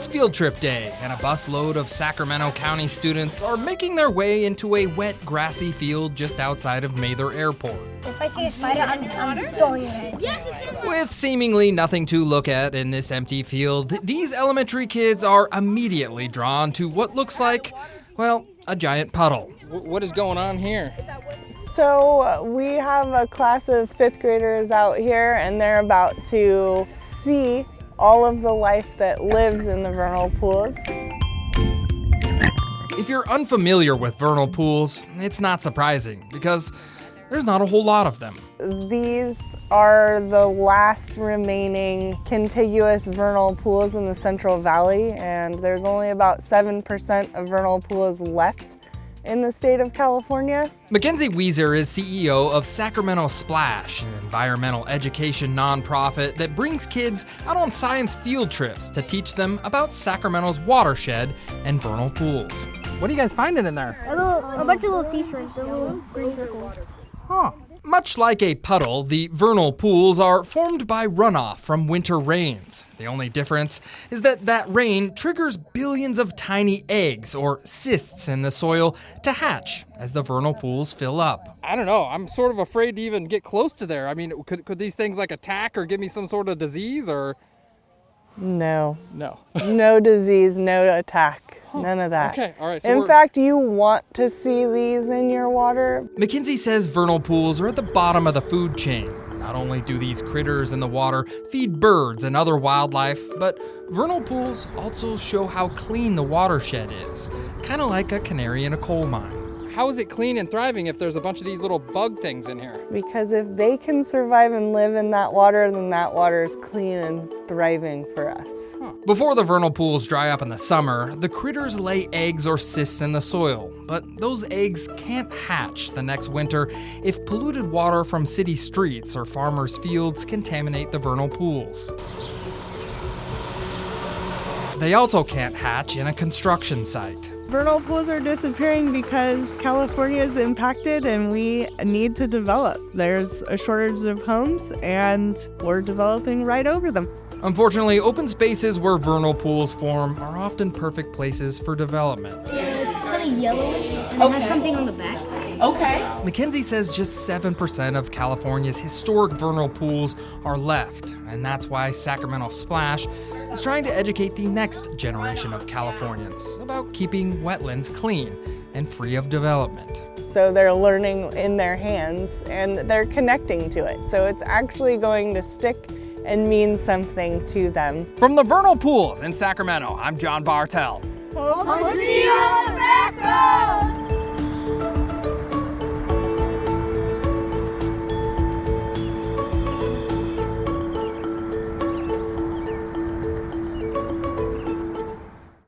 It's field trip day, and a busload of Sacramento County students are making their way into a wet, grassy field just outside of Mather Airport. If I see a spider, I'm throwing it. With seemingly nothing to look at in this empty field, these elementary kids are immediately drawn to what looks like, well, a giant puddle. What is going on here? So we have a class of 5th graders out here, and they're about to see all of the life that lives in the vernal pools. If you're unfamiliar with vernal pools, it's not surprising because there's not a whole lot of them. These are the last remaining contiguous vernal pools in the Central Valley, and there's only about 7% of vernal pools left in the state of California. Mackenzie Weiser is CEO of Sacramento Splash, an environmental education nonprofit that brings kids out on science field trips to teach them about Sacramento's watershed and vernal pools. What are you guys finding in there? A bunch of little sea shrimps, the little green circles. Huh. Much like a puddle, the vernal pools are formed by runoff from winter rains. The only difference is that rain triggers billions of tiny eggs or cysts in the soil to hatch as the vernal pools fill up. I don't know. I'm sort of afraid to even get close to there. I mean, could these things like attack or give me some sort of disease or? No. No. No disease, no attack, none of that. Okay, all right. So in fact, you want to see these in your water. Mackenzie says vernal pools are at the bottom of the food chain. Not only do these critters in the water feed birds and other wildlife, but vernal pools also show how clean the watershed is, kind of like a canary in a coal mine. How is it clean and thriving if there's a bunch of these little bug things in here? Because if they can survive and live in that water, then that water is clean and thriving for us. Before the vernal pools dry up in the summer, the critters lay eggs or cysts in the soil, but those eggs can't hatch the next winter if polluted water from city streets or farmers' fields contaminate the vernal pools. They also can't hatch in a construction site. Vernal pools are disappearing because California is impacted and we need to develop. There's a shortage of homes and we're developing right over them. Unfortunately, open spaces where vernal pools form are often perfect places for development. It's kind of yellow and it has something on the back. Okay. Mackenzie says just 7% of California's historic vernal pools are left, and that's why Sacramento Splash is trying to educate the next generation of Californians about keeping wetlands clean and free of development. So they're learning in their hands and they're connecting to it. So it's actually going to stick and mean something to them. From the vernal pools in Sacramento, I'm John Bartell. We'll see you on the Backroads!